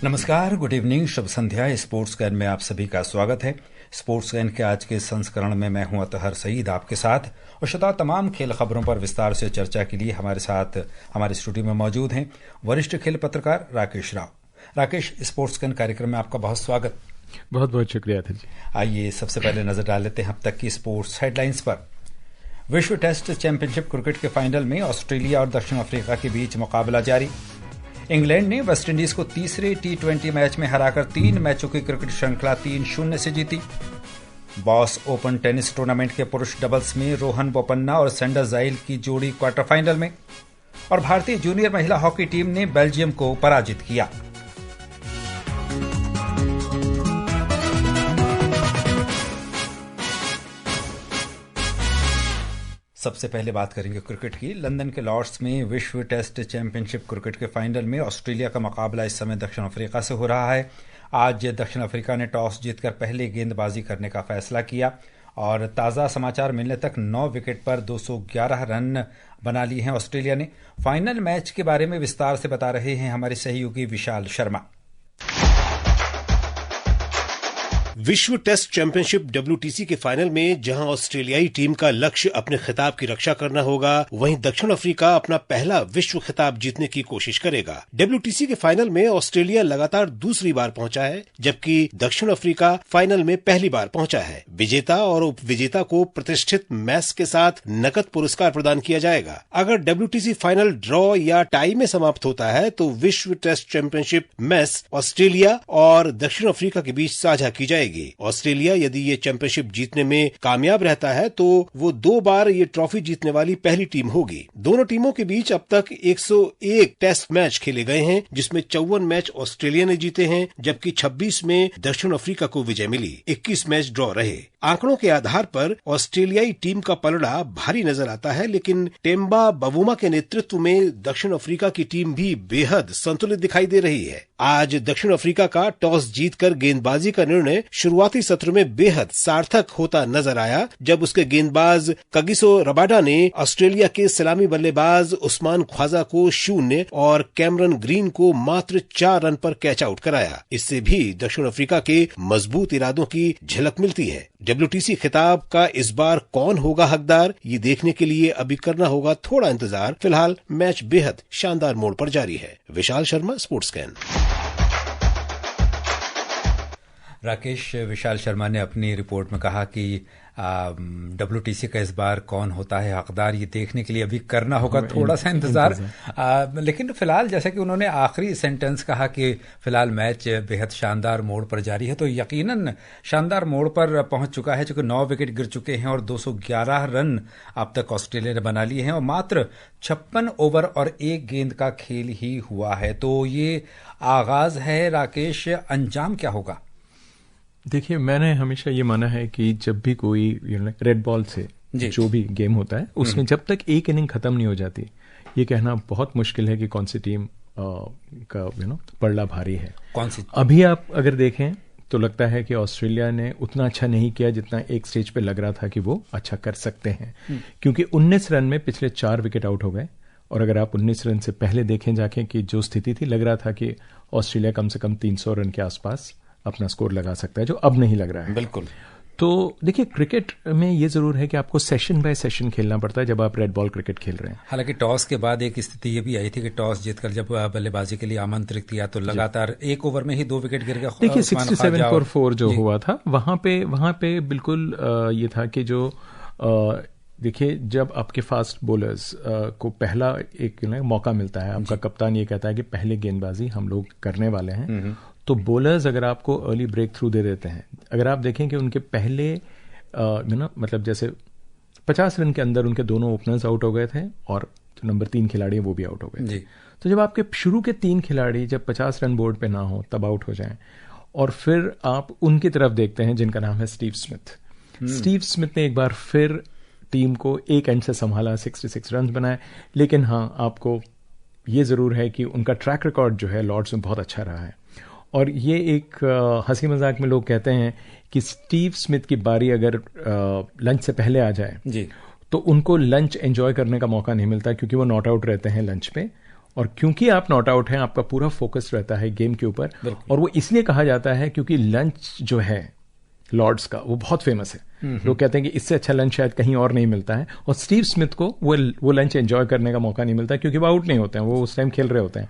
नमस्कार, good evening, Shubh Sandhya. Sports can में आप सभी का स्वागत है। स्पोर्ट्स कैन के आज के संस्करण में मैं हूं अतहर सईद आपके साथ, और श्रोता तमाम खेल खबरों पर विस्तार से चर्चा के लिए हमारे साथ हमारे स्टूडियो में मौजूद हैं वरिष्ठ खेल पत्रकार राकेश राव। राकेश, स्पोर्ट्स कैन कार्यक्रम में आपका बहुत स्वागत। बहुत बहुत शुक्रिया था जी। आइए सबसे पहले नजर डाल लेते हैं अब तक की स्पोर्ट्स हेडलाइंस पर। विश्व टेस्ट चैंपियनशिप क्रिकेट के फाइनल में ऑस्ट्रेलिया और दक्षिण अफ्रीका के बीच मुकाबला जारी। इंग्लैंड ने वेस्टइंडीज को तीसरे T20 मैच में हराकर 3 मैचों की क्रिकेट श्रृंखला 3-0 से जीती। बॉस ओपन टेनिस टूर्नामेंट के पुरुष डबल्स में रोहन बोपन्ना और सैंडर जाइल की जोड़ी क्वार्टर फाइनल में, और भारतीय जूनियर महिला हॉकी टीम ने बेल्जियम को पराजित किया। सबसे पहले बात करेंगे क्रिकेट की। लंदन के लॉर्ड्स में विश्व टेस्ट चैंपियनशिप क्रिकेट के फाइनल में ऑस्ट्रेलिया का मुकाबला इस समय दक्षिण अफ्रीका से हो रहा है। आज दक्षिण अफ्रीका ने टॉस जीतकर पहले गेंदबाजी करने का फैसला किया, और ताज़ा समाचार मिलने तक 9 विकेट पर 211 रन बना लिए हैं ऑस्ट्रेलिया ने। फाइनल मैच के बारे में विस्तार से बता रहे हैं हमारे सहयोगी विशाल शर्मा। विश्व टेस्ट चैंपियनशिप WTC के फाइनल में जहां ऑस्ट्रेलियाई टीम का लक्ष्य अपने खिताब की रक्षा करना होगा, वहीं दक्षिण अफ्रीका अपना पहला विश्व खिताब जीतने की कोशिश करेगा। WTC के फाइनल में ऑस्ट्रेलिया लगातार दूसरी बार पहुंचा है, जबकि दक्षिण अफ्रीका फाइनल में पहली बार पहुंचा है। विजेता और उपविजेता को प्रतिष्ठित मैच के साथ नकद पुरस्कार प्रदान किया जाएगा। अगर WTC फाइनल ड्रॉ या टाई में समाप्त होता है तो विश्व टेस्ट चैंपियनशिप मैच ऑस्ट्रेलिया और दक्षिण अफ्रीका के बीच साझा की जाएगी। ऑस्ट्रेलिया यदि ये चैंपियनशिप जीतने में कामयाब रहता है तो वो 2 बार ये ट्रॉफी जीतने वाली पहली टीम होगी। दोनों टीमों के बीच अब तक 101 टेस्ट मैच खेले गए हैं, जिसमें 54 मैच ऑस्ट्रेलिया ने जीते हैं, जबकि 26 में दक्षिण अफ्रीका को विजय मिली। 21 मैच ड्रॉ रहे। आंकड़ों के आधार पर ऑस्ट्रेलियाई टीम का पलड़ा भारी नजर आता है, लेकिन टेम्बा बवुमा के नेतृत्व में दक्षिण अफ्रीका की टीम भी बेहद संतुलित दिखाई दे रही है। आज दक्षिण अफ्रीका का टॉस जीतकर गेंदबाजी का निर्णय शुरुआती सत्र में बेहद सार्थक होता नजर आया, जब उसके गेंदबाज कगिसो रबाडा ने ऑस्ट्रेलिया के सलामी बल्लेबाज उस्मान ख्वाजा को 0 और कैमरन ग्रीन को मात्र 4 रन पर कैच आउट कराया। इससे भी दक्षिण अफ्रीका के मजबूत इरादों की झलक मिलती है। WTC खिताब का इस बार कौन होगा हकदार, ये देखने के लिए अभी करना होगा थोड़ा इंतजार। फिलहाल मैच बेहद शानदार मोड़ पर जारी है। Vishal Sharma, sports can. राकेश, विशाल शर्मा ने अपनी रिपोर्ट में कहा कि WTC का इस बार कौन होता है हकदार, ये देखने के लिए अभी करना होगा थोड़ा सा इंतजार। लेकिन फिलहाल जैसा कि उन्होंने आखिरी सेंटेंस कहा कि फिलहाल मैच बेहद शानदार मोड़ पर जारी है, तो यकीनन शानदार मोड़ पर पहुंच चुका है, चूंकि 9 विकेट गिर चुके हैं और 211 रन अब तक ऑस्ट्रेलिया ने बना लिए हैं, और मात्र 56 ओवर और 1 गेंद का खेल ही हुआ है। तो ये आगाज है राकेश, अंजाम क्या होगा? देखिए, मैंने हमेशा ये माना है कि जब भी कोई रेड बॉल से जो भी गेम होता है, उसमें जब तक एक इनिंग खत्म नहीं हो जाती, ये कहना बहुत मुश्किल है कि कौन सी टीम का पलड़ा भारी है। कौन सी? अभी आप अगर देखें तो लगता है कि ऑस्ट्रेलिया ने उतना अच्छा नहीं किया जितना एक स्टेज पे लग रहा था कि वो अच्छा कर सकते हैं, क्योंकि 19 रन में पिछले 4 विकेट आउट हो गए। और अगर आप 19 रन से पहले देखें जाके कि जो स्थिति थी, लग रहा था कि ऑस्ट्रेलिया कम से कम 300 रन के आसपास अपना स्कोर लगा सकता है, जो अब नहीं लग रहा है। बिल्कुल। तो देखिए, क्रिकेट में ये जरूर है कि आपको सेशन बाय सेशन खेलना पड़ता है जब आप रेड बॉल क्रिकेट खेल रहे हैं। हालांकि टॉस के बाद एक स्थिति ये भी आई थी कि टॉस जीतकर जब बल्लेबाजी के लिए आमंत्रित किया तो लगातार 1 ओवर में ही 2 विकेट गिर गए। देखिए, 67 for 4 जो हुआ था, वहां पे बिल्कुल ये था कि जो देखिए, जब आपके फास्ट बॉलर्स को पहला एक मौका मिलता है, आपका कप्तान ये कहता है कि पहले गेंदबाजी हम लोग करने वाले हैं, तो बॉलर्स अगर आपको अर्ली ब्रेक थ्रू दे देते हैं, अगर आप देखें कि उनके पहले मतलब जैसे 50 रन के अंदर उनके दोनों ओपनर्स आउट हो गए थे, और जो नंबर 3 खिलाड़ी वो भी आउट हो गए थे। तो जब आपके शुरू के 3 खिलाड़ी जब 50 रन बोर्ड पे ना हो तब आउट हो जाएं, और फिर आप उनकी तरफ देखते हैं जिनका नाम है स्टीव स्मिथ। स्टीव स्मिथ ने एक बार फिर टीम को एक एंड से संभाला, 66 रन बनाए। लेकिन हाँ, आपको ये जरूर है कि उनका ट्रैक रिकॉर्ड जो है लॉर्ड्स में बहुत अच्छा रहा है। और ये एक हंसी मजाक में लोग कहते हैं कि स्टीव स्मिथ की बारी अगर लंच से पहले आ जाए जी, तो उनको लंच एंजॉय करने का मौका नहीं मिलता, क्योंकि वो नॉट आउट रहते हैं लंच पे, और क्योंकि आप नॉट आउट हैं, आपका पूरा फोकस रहता है गेम के ऊपर, और वो इसलिए कहा जाता है क्योंकि लंच जो है लॉर्ड्स का वो बहुत फेमस है। लोग कहते हैं कि इससे अच्छा लंच शायद कहीं और नहीं मिलता है, और स्टीव स्मिथ को वो लंच एंजॉय करने का मौका नहीं मिलता क्योंकि वो आउट नहीं होते हैं, वो उस टाइम खेल रहे होते हैं।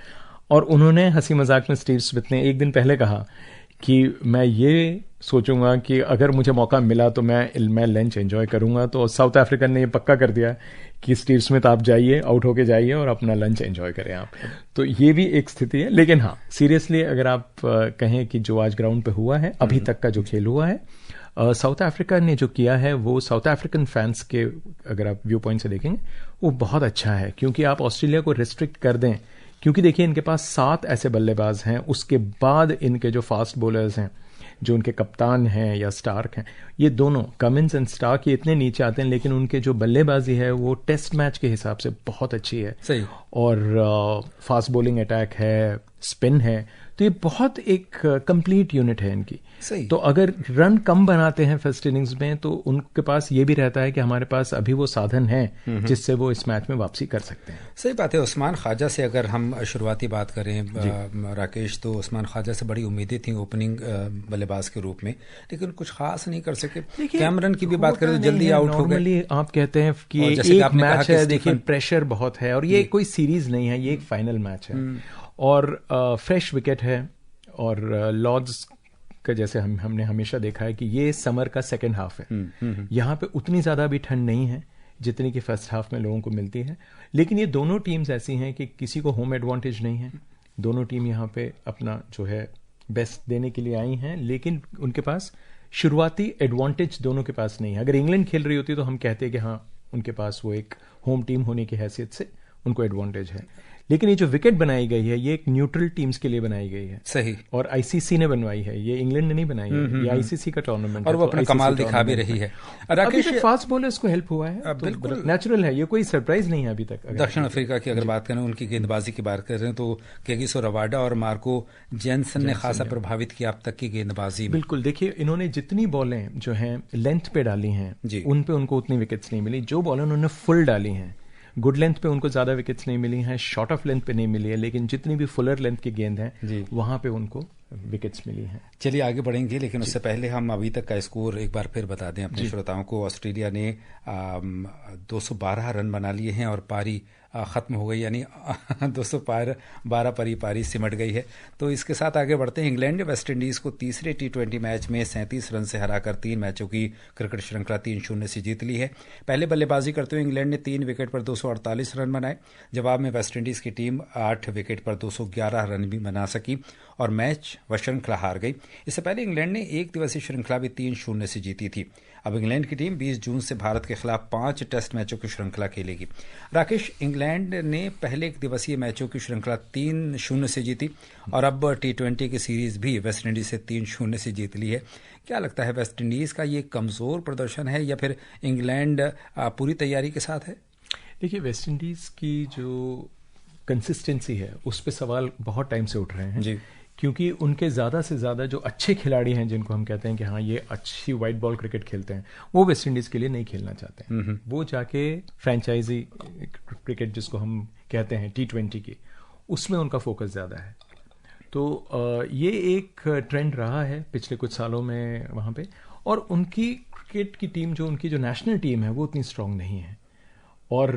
और उन्होंने हंसी मजाक में स्टीव स्मिथ ने एक दिन पहले कहा कि मैं ये सोचूंगा कि अगर मुझे मौका मिला तो मैं लंच एंजॉय करूंगा। तो साउथ अफ्रीकन ने ये पक्का कर दिया कि स्टीव स्मिथ आप जाइए, आउट होके जाइए और अपना लंच एंजॉय करें आप। तो ये भी एक स्थिति है। लेकिन हाँ, सीरियसली अगर आप कहें कि जो आज ग्राउंड पे हुआ है, अभी तक का जो खेल हुआ है, साउथ अफ्रीका ने जो किया है वो साउथ अफ्रीकन फैंस के अगर आप व्यू पॉइंट से देखेंगे वो बहुत अच्छा है। क्योंकि आप ऑस्ट्रेलिया को रिस्ट्रिक्ट कर दें, क्योंकि देखिए इनके पास 7 ऐसे बल्लेबाज हैं, उसके बाद इनके जो फास्ट बॉलर्स हैं, जो उनके कप्तान हैं या स्टार्क हैं, ये दोनों कमिंस एंड स्टार्क ये इतने नीचे आते हैं, लेकिन उनके जो बल्लेबाजी है वो टेस्ट मैच के हिसाब से बहुत अच्छी है। सही। और फास्ट बॉलिंग अटैक है, स्पिन है, तो ये बहुत एक कंप्लीट यूनिट है इनकी। सही। तो अगर रन कम बनाते हैं फर्स्ट इनिंग्स में तो उनके पास ये भी रहता है कि हमारे पास अभी वो साधन है जिससे वो इस मैच में वापसी कर सकते हैं। सही बात है। उस्मान ख्वाजा से अगर हम शुरुआती बात करें राकेश, तो उस्मान ख्वाजा से बड़ी उम्मीदें थी ओपनिंग बल्लेबाज के रूप में, लेकिन कुछ खास नहीं कर सके। कैमरन की भी बात करें तो जल्दी आउट हो गए। नॉर्मली आप कहते हैं कि एक मैच है, देखिए प्रेशर बहुत है और ये कोई सीरीज नहीं है, ये एक फाइनल मैच है और फ्रेश विकेट है। और लॉर्ड्स का जैसे हमने हमेशा देखा है कि ये समर का सेकेंड हाफ है। यहाँ पे उतनी ज्यादा भी ठंड नहीं है जितनी कि फर्स्ट हाफ में लोगों को मिलती है, लेकिन ये दोनों टीम्स ऐसी हैं कि किसी को होम एडवांटेज नहीं है। दोनों टीम यहाँ पे अपना जो है बेस्ट देने के लिए आई हैं, लेकिन उनके पास शुरुआती एडवांटेज दोनों के पास नहीं है। अगर इंग्लैंड खेल रही होती तो हम कहते हैं कि हाँ, उनके पास वो एक होम टीम होने की हैसियत से उनको एडवांटेज है। लेकिन ये जो विकेट बनाई गई है ये एक न्यूट्रल टीम्स के लिए बनाई गई है। सही। और आईसीसी ने बनवाई है, ये इंग्लैंड ने नहीं बनाई है, ये आईसीसी का टूर्नामेंट और वो अपना कमाल दिखा भी रही है। राकेश, फास्ट बॉलर्स को हेल्प हुआ है, बिल्कुल नेचुरल है, ये कोई सरप्राइज नहीं है अभी तक। दक्षिण अफ्रीका की अगर बात करें, उनकी गेंदबाजी की बात करें तो केगिसो रबाडा और मार्को जेनसन ने खासा प्रभावित किया अब तक की गेंदबाजी में। बिल्कुल, देखिए इन्होंने जितनी बॉलें जो हैं लेंथ पे डाली हैं उन पे उनको उतनी विकेट्स नहीं मिली। जो बॉलें उन्होंने फुल डाली हैं, गुड लेंथ पे उनको ज्यादा विकेट्स नहीं मिली हैं, शॉर्ट ऑफ लेंथ पे नहीं मिली है, लेकिन जितनी भी फुलर लेंथ की गेंद हैं वहां पे उनको विकेट्स मिली हैं। चलिए आगे बढ़ेंगे, लेकिन उससे पहले हम अभी तक का स्कोर एक बार फिर बता दें अपने श्रोताओं को। ऑस्ट्रेलिया ने 212 रन बना लिए हैं और पारी खत्म हो गई, यानी 212 पारी सिमट गई है। तो इसके साथ आगे बढ़ते हैं। इंग्लैंड ने वेस्ट इंडीज को तीसरे T20 मैच में 37 रन से हराकर 3 मैचों की क्रिकेट श्रृंखला 3-0 से जीत ली है। पहले बल्लेबाजी करते हुए इंग्लैंड ने 3 विकेट पर 248 रन बनाए। जवाब में वेस्ट इंडीज की टीम 8 विकेट पर 211 रन भी बना सकी और मैच व श्रृंखला हार गई। इससे पहले इंग्लैंड ने 1 दिवसीय श्रृंखला भी 3-0 से जीती थी। अब इंग्लैंड की टीम 20 जून से भारत के खिलाफ 5 टेस्ट मैचों की श्रृंखला खेलेगी। राकेश, इंग्लैंड ने पहले 1 दिवसीय मैचों की श्रृंखला 3-0 से जीती और अब T20 की सीरीज भी वेस्ट इंडीज से 3-0 से जीत ली है। क्या लगता है, वेस्ट इंडीज का ये कमजोर प्रदर्शन है या फिर इंग्लैंड पूरी तैयारी के साथ है? देखिए, वेस्ट इंडीज की जो कंसिस्टेंसी है उस पर सवाल बहुत टाइम से उठ रहे हैं जी, क्योंकि उनके ज़्यादा से ज़्यादा जो अच्छे खिलाड़ी हैं जिनको हम कहते हैं कि हाँ ये अच्छी वाइट बॉल क्रिकेट खेलते हैं, वो वेस्ट इंडीज़ के लिए नहीं खेलना चाहते हैं। वो जाके फ्रेंचाइजी क्रिकेट जिसको हम कहते हैं T20 की, उसमें उनका फोकस ज़्यादा है। तो ये एक ट्रेंड रहा है पिछले कुछ सालों में वहाँ पे, और उनकी क्रिकेट की टीम जो उनकी जो नेशनल टीम है वो उतनी स्ट्रांग नहीं है। और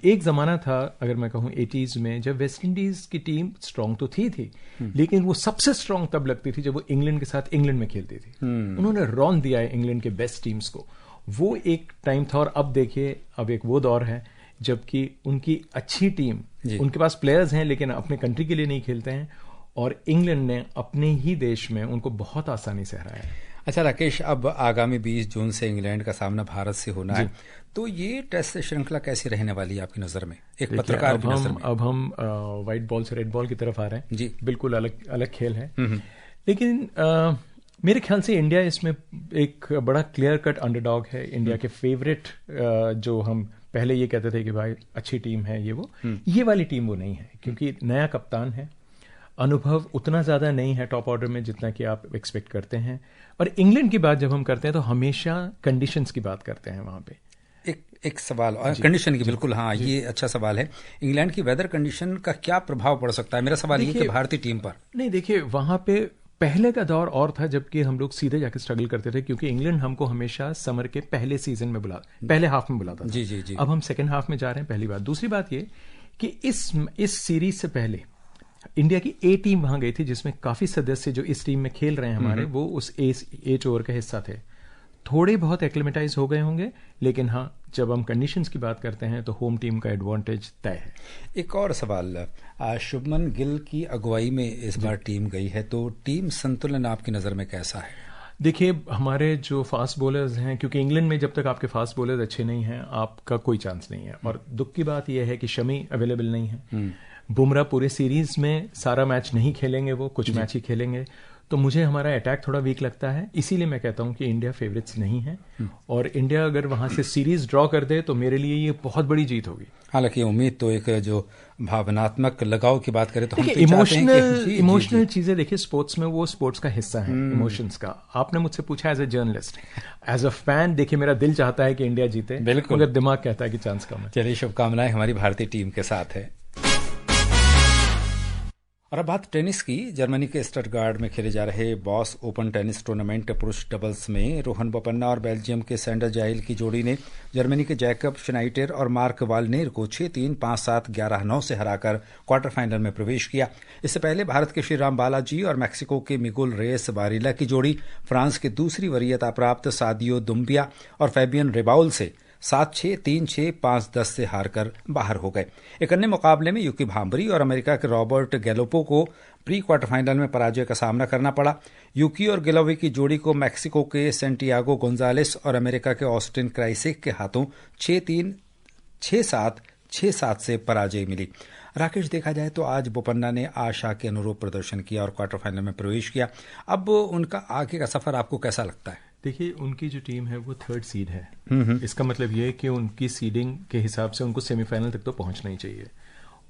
एक ज़माना था, अगर मैं कहूँ 80s में, जब वेस्ट इंडीज़ की टीम स्ट्रांग तो थी लेकिन वो सबसे स्ट्रांग तब लगती थी जब वो इंग्लैंड के साथ इंग्लैंड में खेलती थी। उन्होंने रौंद दिया है इंग्लैंड के बेस्ट टीम्स को, वो एक टाइम था। और अब देखिए, अब एक वो दौर है जबकि उनकी अच्छी टीम, उनके पास प्लेयर्स हैं लेकिन अपने कंट्री के लिए नहीं खेलते हैं, और इंग्लैंड ने अपने ही देश में उनको बहुत आसानी से हराया है। अच्छा राकेश, अब आगामी 20 जून से इंग्लैंड का सामना भारत से होना है, तो ये टेस्ट श्रृंखला कैसी रहने वाली है आपकी नज़र में, एक पत्रकार की नज़र में? अब हम व्हाइट बॉल से रेड बॉल की तरफ आ रहे हैं जी, बिल्कुल अलग खेल है। लेकिन मेरे ख्याल से इंडिया इसमें एक बड़ा क्लियर कट अंडरडॉग है। इंडिया के फेवरेट जो हम पहले ये कहते थे कि भाई अच्छी टीम है ये वाली टीम वो नहीं है, क्योंकि नया कप्तान है, अनुभव उतना ज़्यादा नहीं है टॉप ऑर्डर में जितना कि आप एक्सपेक्ट करते हैं। और इंग्लैंड की बात जब हम करते हैं तो हमेशा कंडीशंस की बात करते हैं वहाँ पे। एक सवाल और कंडीशन की, बिल्कुल हाँ, ये अच्छा सवाल है। इंग्लैंड की वेदर कंडीशन का क्या प्रभाव पड़ सकता है? मेरा सवाल ये कि भारतीय टीम पर। नहीं, देखिए वहां पे पहले का दौर और था जबकि हम लोग सीधे जाके स्ट्रगल करते थे, क्योंकि इंग्लैंड हमको हमेशा समर के पहले सीजन में पहले हाफ में बुलाता था। जी जी जी। अब हम सेकेंड हाफ में जा रहे हैं, पहली बात। दूसरी बात ये कि इस सीरीज से पहले इंडिया की ए टीम वहां गई थी, जिसमें काफी सदस्य जो इस टीम में खेल रहे हैं हमारे, वो उस एज ओवर का हिस्सा थे। थोड़े बहुत एक्लिमेटाइज हो गए होंगे, लेकिन हाँ, जब हम कंडीशंस की बात करते हैं तो होम टीम का एडवांटेज तय है। एक और सवाल, शुभमन गिल की अगुवाई में इस बार टीम गई है, तो टीम संतुलन आपकी नजर में कैसा है? देखिए, हमारे जो फास्ट बॉलर्स हैं, क्योंकि इंग्लैंड में जब तक आपके फास्ट बॉलर्स अच्छे नहीं हैं, आपका कोई चांस नहीं है। और दुख की बात यह है कि शमी अवेलेबल नहीं है। बुमराह पूरे सीरीज में सारा मैच नहीं खेलेंगे, वो कुछ मैच ही खेलेंगे, तो मुझे हमारा अटैक थोड़ा वीक लगता है। इसीलिए मैं कहता हूं कि इंडिया फेवरेट्स नहीं है, और इंडिया अगर वहां से सीरीज ड्रॉ कर दे तो मेरे लिए ये बहुत बड़ी जीत होगी। हालांकि उम्मीद तो एक जो भावनात्मक लगाव की बात करें तो हम इमोशनल चीजें, देखिए स्पोर्ट्स में वो स्पोर्ट्स का हिस्सा है, इमोशंस का। आपने मुझसे पूछा as a journalist, as a fan, देखिए मेरा दिल चाहता है कि इंडिया जीते, बिल्कुल, मगर दिमाग कहता है कि चांस कम है। चलिए, शुभकामनाएं हमारी भारतीय टीम के साथ है। और अब बात टेनिस की। जर्मनी के स्टटगार्ट में खेले जा रहे बॉस ओपन टेनिस टूर्नामेंट पुरुष डबल्स में रोहन बोपन्ना और बेल्जियम के सैंडर जाइल की जोड़ी ने जर्मनी के जैकब श्नाइडर और मार्क वालनेर को 6-3, 5-7, 11-9 से हराकर क्वार्टर फाइनल में प्रवेश किया। इससे पहले भारत के श्रीराम बालाजी और मैक्सिको के मिगुल रेस बारिला की जोड़ी फ्रांस के दूसरी वरीयता प्राप्त सादियो दुम्बिया और फैबियन रेबाउल से 7-6, 3-6, 5-10 से हारकर बाहर हो गए। एक अन्य मुकाबले में यूकी भांबरी और अमेरिका के रॉबर्ट गैलोपो को प्री क्वार्टर फाइनल में पराजय का सामना करना पड़ा। यूकी और गिलोवे की जोड़ी को मैक्सिको के सेंटियागो गोंजालेस और अमेरिका के ऑस्टिन क्राइसिक के हाथों 6-3, 6-7, 6-7 से पराजय मिली। राकेश, देखा जाए तो आज बोपन्ना ने आशा के अनुरूप प्रदर्शन किया और क्वार्टर फाइनल में प्रवेश किया। अब उनका आगे का सफर आपको कैसा लगता है? देखिए, उनकी जो टीम है वो 3rd सीड है। इसका मतलब ये है कि उनकी सीडिंग के हिसाब से उनको सेमीफाइनल तक तो पहुंचना ही चाहिए।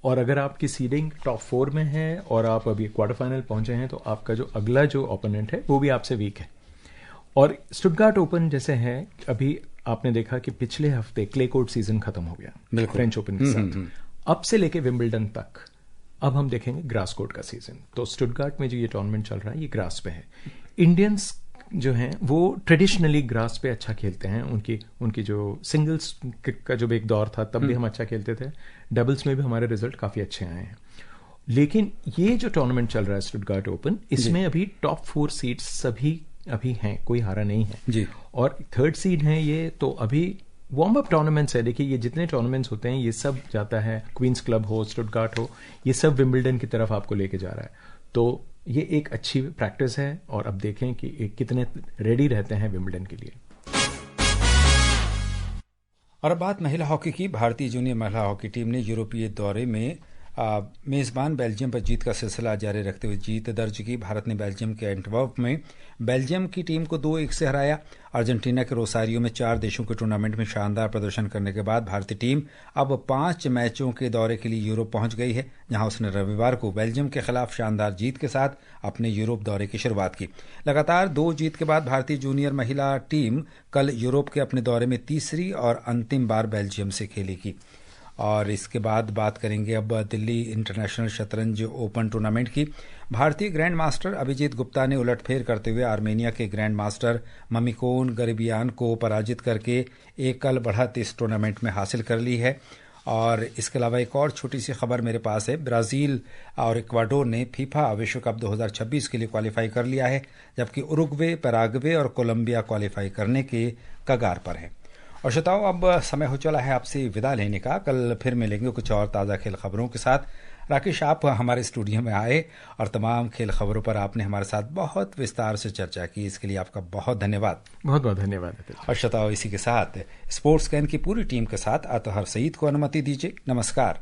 और अगर आपकी सीडिंग टॉप 4 में है और आप अभी क्वार्टर फाइनल पहुंचे हैं, तो आपका जो अगला जो ओपोनेंट है वो भी आपसे वीक है। और स्टुटगार्ट ओपन जैसे है, अभी आपने देखा कि पिछले हफ्ते क्ले कोर्ट सीजन खत्म हो गया फ्रेंच ओपन के साथ। अब से लेके विंबलडन तक अब हम देखेंगे ग्रास कोर्ट का सीजन। तो स्टुटगार्ट में जो ये टूर्नामेंट चल रहा है, ये ग्रास पे है। इंडियंस जो हैं वो ट्रेडिशनली ग्रास पे अच्छा खेलते हैं। उनकी जो सिंगल्स का जो एक दौर था, तब भी हम अच्छा खेलते थे। डबल्स में भी हमारे रिजल्ट काफी अच्छे आए हैं। लेकिन ये जो टूर्नामेंट चल रहा है स्टुटगार्ट ओपन, इसमें अभी टॉप 4 सीड्स सभी अभी हैं, कोई हारा नहीं है जी। और 3rd सीड है ये, तो अभी वार्म अप टूर्नामेंट्स है। देखिए, ये जितने टूर्नामेंट्स होते हैं, ये सब जाता है, क्वींस क्लब हो, स्टुटगार्ट हो, ये सब विंबलडन की तरफ आपको लेके जा रहा है। तो ये एक अच्छी प्रैक्टिस है, और अब देखें कि कितने रेडी रहते हैं विंबलडन के लिए। और अब बात महिला हॉकी की। भारतीय जूनियर महिला हॉकी टीम ने यूरोपीय दौरे में मेजबान बेल्जियम पर जीत का सिलसिला जारी रखते हुए जीत दर्ज की। भारत ने बेल्जियम के एंटवर्प में बेल्जियम की टीम को 2-1 से हराया। अर्जेंटीना के रोसारियो में 4 देशों के टूर्नामेंट में शानदार प्रदर्शन करने के बाद भारतीय टीम अब 5 मैचों के दौरे के लिए यूरोप पहुंच गई है, जहां उसने रविवार को बेल्जियम के खिलाफ शानदार जीत के साथ अपने यूरोप दौरे की शुरुआत की। लगातार 2 जीत के बाद भारतीय जूनियर महिला टीम कल यूरोप के अपने दौरे में तीसरी और अंतिम बार बेल्जियम से खेलेगी। और इसके बाद बात करेंगे अब दिल्ली इंटरनेशनल शतरंज ओपन टूर्नामेंट की। भारतीय ग्रैंड मास्टर अभिजीत गुप्ता ने उलटफेर करते हुए आर्मेनिया के ग्रैंड मास्टर ममिकोन गरिबियान को पराजित करके एकल बढ़त इस टूर्नामेंट में हासिल कर ली है। और इसके अलावा एक और छोटी सी खबर मेरे पास है। ब्राजील और इक्वाडोर ने फीफा विश्व कप 2026 के लिए क्वालिफाई कर लिया है, जबकि उरुग्वे, पैराग्वे और कोलंबिया क्वालिफाई करने के कगार पर है। और श्रोताओं, अब समय हो चला है आपसे विदा लेने का। कल फिर मिलेंगे कुछ और ताज़ा खेल खबरों के साथ। राकेश, आप हमारे स्टूडियो में आए और तमाम खेल खबरों पर आपने हमारे साथ बहुत विस्तार से चर्चा की, इसके लिए आपका बहुत धन्यवाद। बहुत बहुत धन्यवाद। और श्रोताओं, इसी के साथ स्पोर्ट्स कैन की पूरी टीम के साथ अतहर सईद को अनुमति दीजिए। नमस्कार।